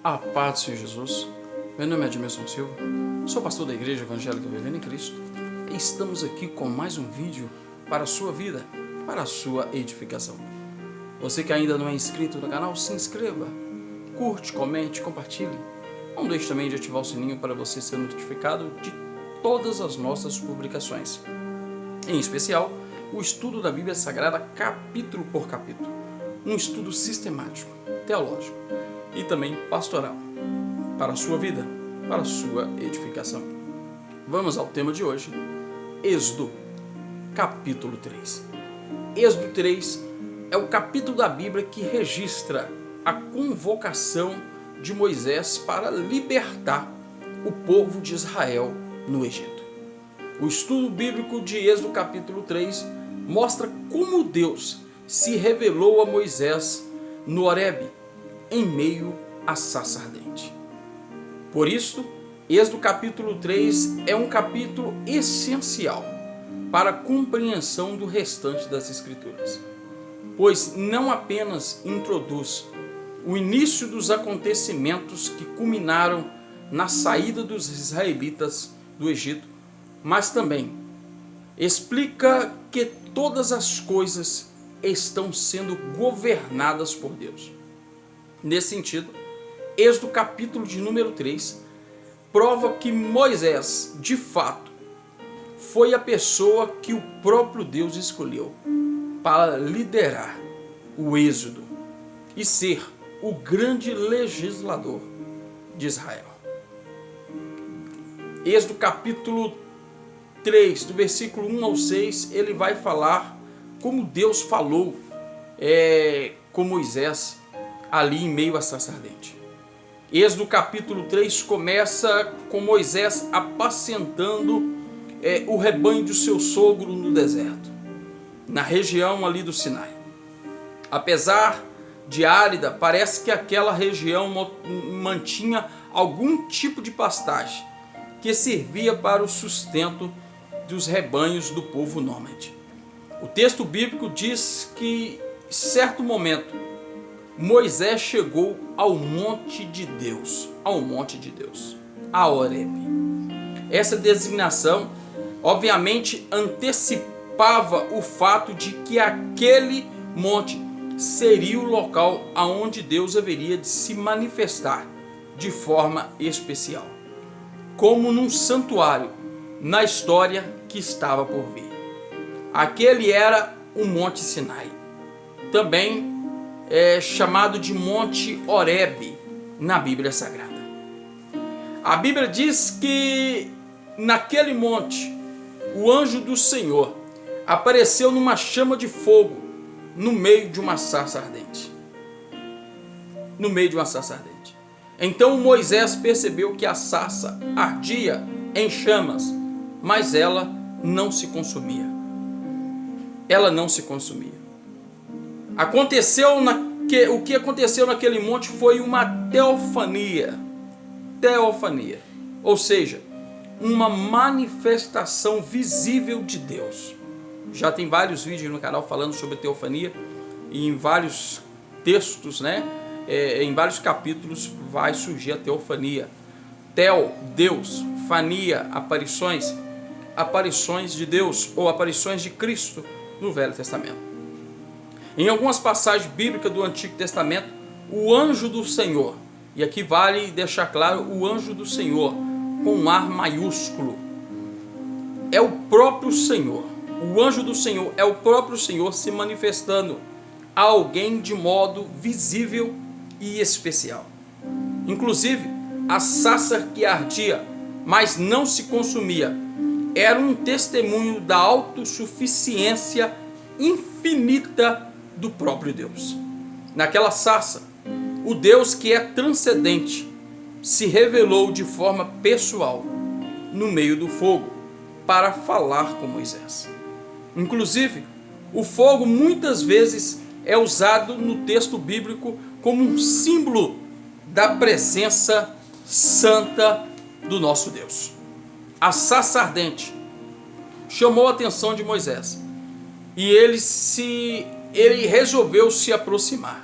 A paz do Senhor Jesus. Meu nome é Edmilson Silva, sou pastor da Igreja Evangélica Vivendo em Cristo e estamos aqui com mais um vídeo para a sua vida, para a sua edificação. Você que ainda não é inscrito no canal, se inscreva, curte, comente, compartilhe. Não deixe também de ativar o sininho para você ser notificado de todas as nossas publicações. Em especial, o estudo da Bíblia Sagrada capítulo por capítulo. Um estudo sistemático, teológico e também pastoral, para a sua vida, para a sua edificação. Vamos ao tema de hoje, Êxodo, capítulo 3. Êxodo 3 é o capítulo da Bíblia que registra a convocação de Moisés para libertar o povo de Israel no Egito. O estudo bíblico de Êxodo capítulo 3 mostra como Deus se revelou a Moisés no Horebe, em meio à sarça ardente. Por isso, Êxodo capítulo 3 é um capítulo essencial para a compreensão do restante das Escrituras, pois não apenas introduz o início dos acontecimentos que culminaram na saída dos israelitas do Egito, mas também explica que todas as coisas estão sendo governadas por Deus. Nesse sentido, Êxodo capítulo de número 3 prova que Moisés, de fato, foi a pessoa que o próprio Deus escolheu para liderar o Êxodo e ser o grande legislador de Israel. Êxodo capítulo 3, do versículo 1 ao 6, ele vai falar como Deus falou com Moisés ali em meio à sarça ardente. Êxodo capítulo 3 começa com Moisés apacentando o rebanho do seu sogro no deserto, na região ali do Sinai. Apesar de árida, parece que aquela região mantinha algum tipo de pastagem que servia para o sustento dos rebanhos do povo nômade. O texto bíblico diz que, em certo momento, Moisés chegou ao monte de Deus, a Horebe. Essa designação, obviamente, antecipava o fato de que aquele monte seria o local aonde Deus haveria de se manifestar de forma especial, como num santuário na história que estava por vir. Aquele era o Monte Sinai, também chamado de Monte Horebe na Bíblia Sagrada. A Bíblia diz que naquele monte o anjo do Senhor apareceu numa chama de fogo no meio de uma sarça ardente. Então Moisés percebeu que a sarça ardia em chamas, mas ela não se consumia. O que aconteceu naquele monte foi uma teofania, ou seja, uma manifestação visível de Deus. Já tem vários vídeos no canal falando sobre teofania, e em vários textos, em vários capítulos vai surgir a teofania. Teo, Deus, fania, aparições de Deus ou aparições de Cristo no Velho Testamento. Em algumas passagens bíblicas do Antigo Testamento, o anjo do Senhor, e aqui vale deixar claro, o anjo do Senhor, com um ar maiúsculo, é o próprio Senhor. O anjo do Senhor é o próprio Senhor se manifestando a alguém de modo visível e especial. Inclusive, a sarça que ardia, mas não se consumia, era um testemunho da autossuficiência infinita do próprio Deus. Naquela sarça, o Deus que é transcendente se revelou de forma pessoal no meio do fogo para falar com Moisés. Inclusive, o fogo muitas vezes é usado no texto bíblico como um símbolo da presença santa do nosso Deus. A sarça ardente chamou a atenção de Moisés e ele resolveu se aproximar.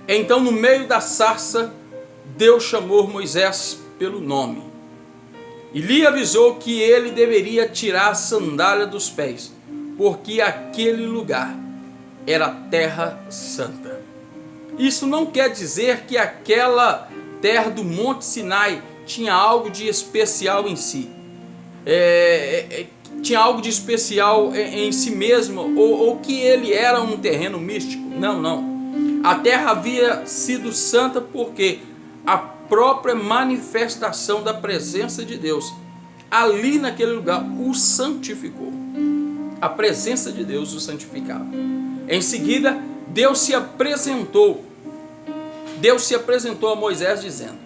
Então, no meio da sarça, Deus chamou Moisés pelo nome e lhe avisou que ele deveria tirar a sandália dos pés, porque aquele lugar era terra santa. Isso não quer dizer que aquela terra do Monte Sinai tinha algo de especial em si. Tinha algo de especial em si mesmo, ou que ele era um terreno místico. Não. A terra havia sido santa porque a própria manifestação da presença de Deus ali naquele lugar o santificou. A presença de Deus o santificava. Em seguida, Deus se apresentou a Moisés dizendo: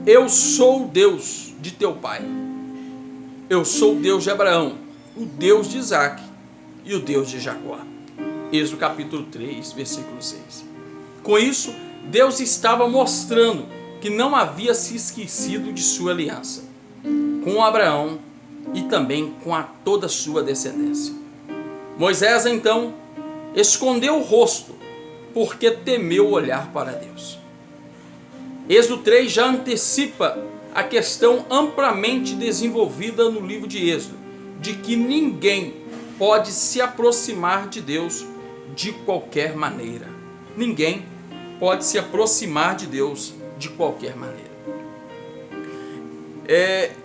eu sou o Deus de teu pai. Eu sou o Deus de Abraão, o Deus de Isaac e o Deus de Jacó. Êxodo capítulo 3, versículo 6. Com isso, Deus estava mostrando que não havia se esquecido de sua aliança com Abraão e também com toda a sua descendência. Moisés, então, escondeu o rosto porque temeu olhar para Deus. Êxodo 3 já antecipa a questão amplamente desenvolvida no livro de Êxodo, de que ninguém pode se aproximar de Deus de qualquer maneira. Ninguém pode se aproximar de Deus de qualquer maneira.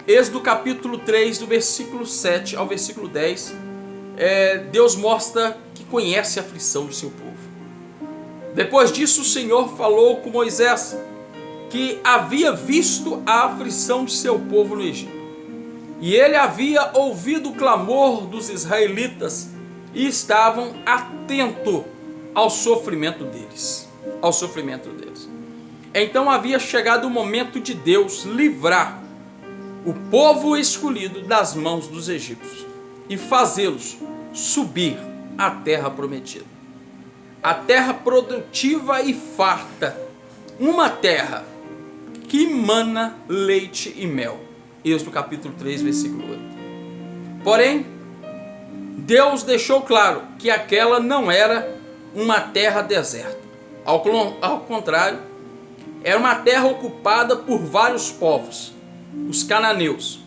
Êxodo capítulo 3, do versículo 7 ao versículo 10, Deus mostra que conhece a aflição do seu povo. Depois disso, o Senhor falou com Moisés que havia visto a aflição do seu povo no Egito. E ele havia ouvido o clamor dos israelitas e estavam atentos ao sofrimento deles. Então havia chegado o momento de Deus livrar o povo escolhido das mãos dos egípcios e fazê-los subir à terra prometida. A terra produtiva e farta, uma terra que emana leite e mel. Êxodo capítulo 3, versículo 8. Porém, Deus deixou claro que aquela não era uma terra deserta. Ao contrário, era uma terra ocupada por vários povos: os cananeus,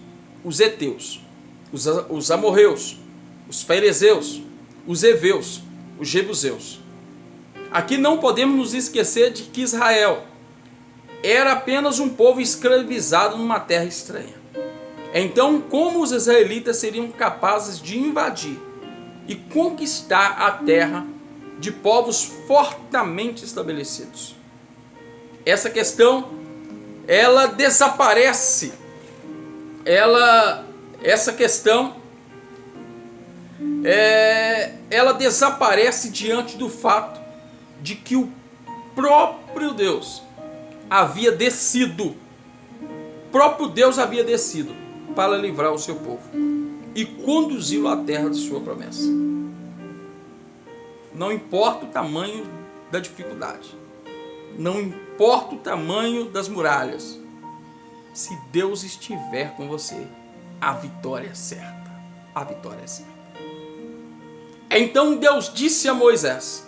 os heteus, os amorreus, os ferezeus, os heveus, os jebuseus. Aqui não podemos nos esquecer de que Israel era apenas um povo escravizado numa terra estranha. Então, como os israelitas seriam capazes de invadir e conquistar a terra de povos fortemente estabelecidos? Essa questão, ela desaparece. Ela desaparece diante do fato de que o próprio Deus havia descido para livrar o seu povo e conduzi-lo à terra de sua promessa. Não importa o tamanho da dificuldade, não importa o tamanho das muralhas, se Deus estiver com você, a vitória é certa. Então Deus disse a Moisés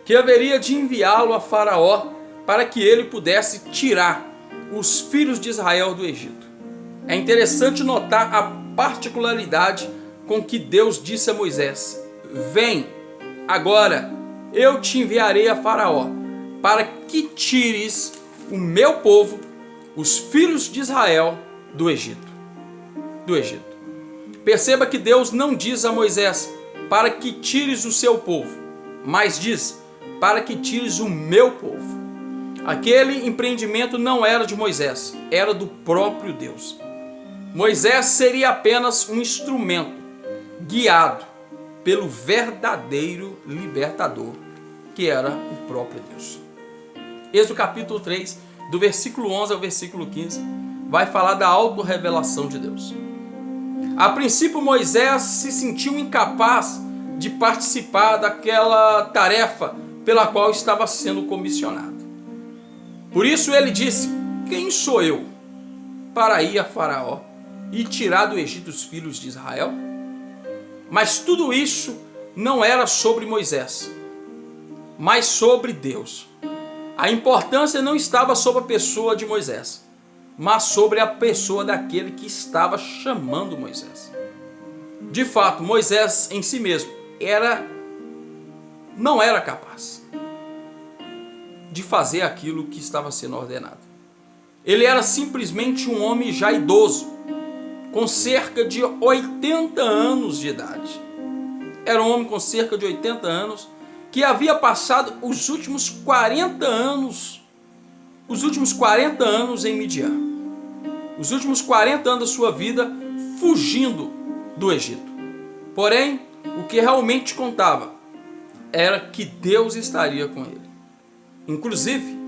que haveria de enviá-lo a Faraó para que ele pudesse tirar os filhos de Israel do Egito. É interessante notar a particularidade com que Deus disse a Moisés: vem, agora eu te enviarei a Faraó, para que tires o meu povo, os filhos de Israel, do Egito. Perceba que Deus não diz a Moisés para que tires o seu povo, mas diz para que tires o meu povo. Aquele empreendimento não era de Moisés, era do próprio Deus. Moisés seria apenas um instrumento guiado pelo verdadeiro libertador, que era o próprio Deus. Êxodo capítulo 3, do versículo 11 ao versículo 15, vai falar da autorrevelação de Deus. A princípio, Moisés se sentiu incapaz de participar daquela tarefa pela qual estava sendo comissionado. Por isso ele disse: quem sou eu para ir a Faraó e tirar do Egito os filhos de Israel? Mas tudo isso não era sobre Moisés, mas sobre Deus. A importância não estava sobre a pessoa de Moisés, mas sobre a pessoa daquele que estava chamando Moisés. De fato, Moisés em si mesmo não era capaz de fazer aquilo que estava sendo ordenado. Ele era simplesmente um homem já idoso, com cerca de 80 anos de idade. Era um homem com cerca de 80 anos, que havia passado os últimos 40 anos em Midian. Os últimos 40 anos da sua vida fugindo do Egito. Porém, o que realmente contava era que Deus estaria com ele. Inclusive,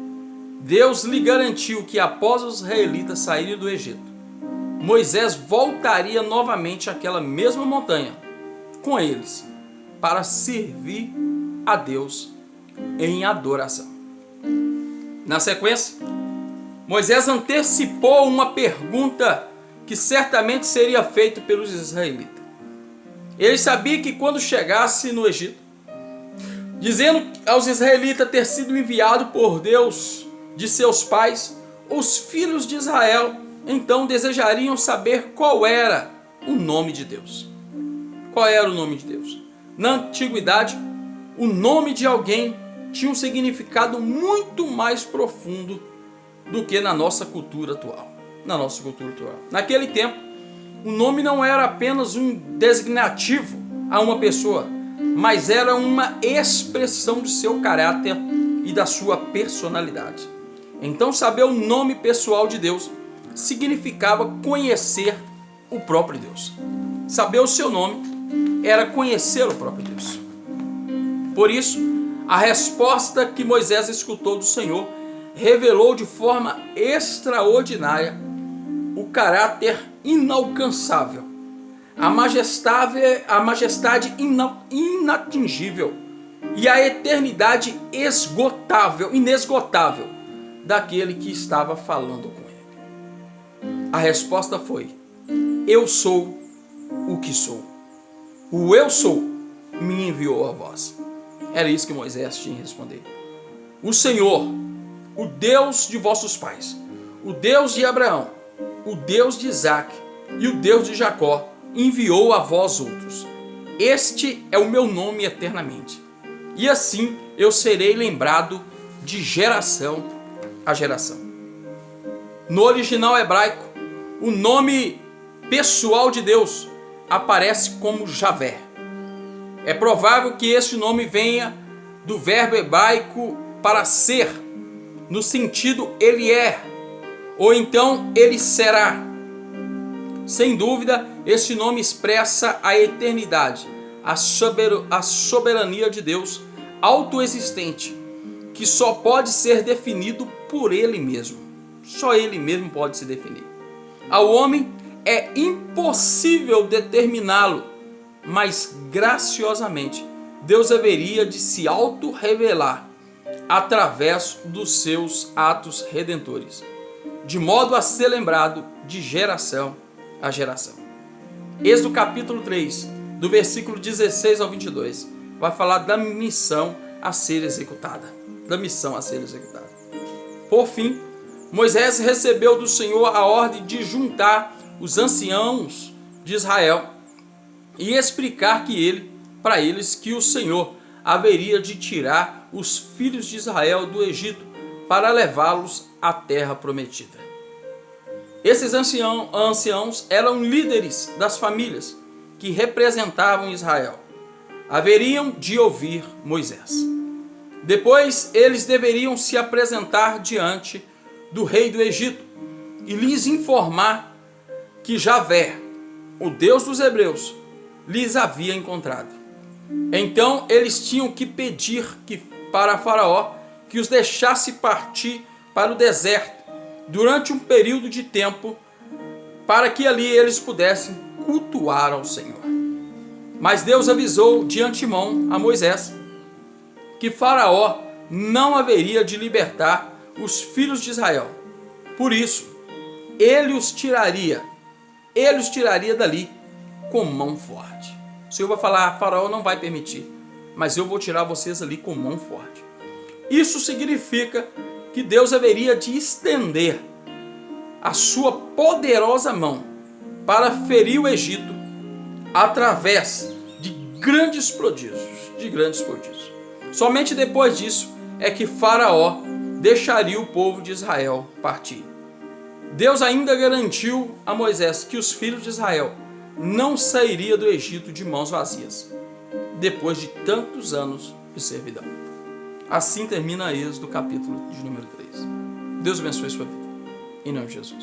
Deus lhe garantiu que após os israelitas saírem do Egito, Moisés voltaria novamente àquela mesma montanha com eles para servir a Deus em adoração. Na sequência, Moisés antecipou uma pergunta que certamente seria feita pelos israelitas. Ele sabia que quando chegasse no Egito, dizendo aos israelitas ter sido enviado por Deus de seus pais, os filhos de Israel então desejariam saber qual era o nome de Deus. Qual era o nome de Deus? Na antiguidade, o nome de alguém tinha um significado muito mais profundo do que na nossa cultura atual. Naquele tempo, o nome não era apenas um designativo a uma pessoa, mas era uma expressão do seu caráter e da sua personalidade. Então, saber o nome pessoal de Deus significava conhecer o próprio Deus. Saber o seu nome era conhecer o próprio Deus. Por isso, a resposta que Moisés escutou do Senhor revelou de forma extraordinária o caráter inalcançável, a majestade inatingível e a eternidade inesgotável daquele que estava falando com ele. A resposta foi: eu sou o que sou. O eu sou me enviou a vós. Era isso que Moisés tinha que responder. O Senhor, o Deus de vossos pais, o Deus de Abraão, o Deus de Isaac e o Deus de Jacó, enviou a vós outros. Este é o meu nome eternamente, e assim eu serei lembrado de geração a geração. No original hebraico, o nome pessoal de Deus aparece como Javé. É provável que este nome venha do verbo hebraico para ser, no sentido ele é, ou então ele será. Sem dúvida, este nome expressa a eternidade, a soberania de Deus autoexistente, que só pode ser definido por Ele mesmo. Só Ele mesmo pode se definir. Ao homem é impossível determiná-lo, mas graciosamente Deus haveria de se auto-revelar através dos seus atos redentores, de modo a ser lembrado de geração a geração. Êxodo capítulo 3, do versículo 16 ao 22, vai falar da missão a ser executada. Por fim, Moisés recebeu do Senhor a ordem de juntar os anciãos de Israel e explicar para eles que o Senhor haveria de tirar os filhos de Israel do Egito para levá-los à terra prometida. Esses anciãos eram líderes das famílias que representavam Israel. Haveriam de ouvir Moisés. Depois eles deveriam se apresentar diante do rei do Egito e lhes informar que Javé, o Deus dos hebreus, lhes havia encontrado. Então eles tinham que pedir para Faraó que os deixasse partir para o deserto durante um período de tempo, para que ali eles pudessem cultuar ao Senhor. Mas Deus avisou de antemão a Moisés que Faraó não haveria de libertar os filhos de Israel. Por isso, ele os tiraria dali com mão forte. O Senhor vai falar: Faraó não vai permitir, mas eu vou tirar vocês ali com mão forte. Isso significa que Deus haveria de estender a sua poderosa mão para ferir o Egito através de grandes prodígios, Somente depois disso é que Faraó deixaria o povo de Israel partir. Deus ainda garantiu a Moisés que os filhos de Israel não sairiam do Egito de mãos vazias, depois de tantos anos de servidão. Assim termina Êxodo, capítulo de número 3. Deus abençoe sua vida. Em nome de Jesus.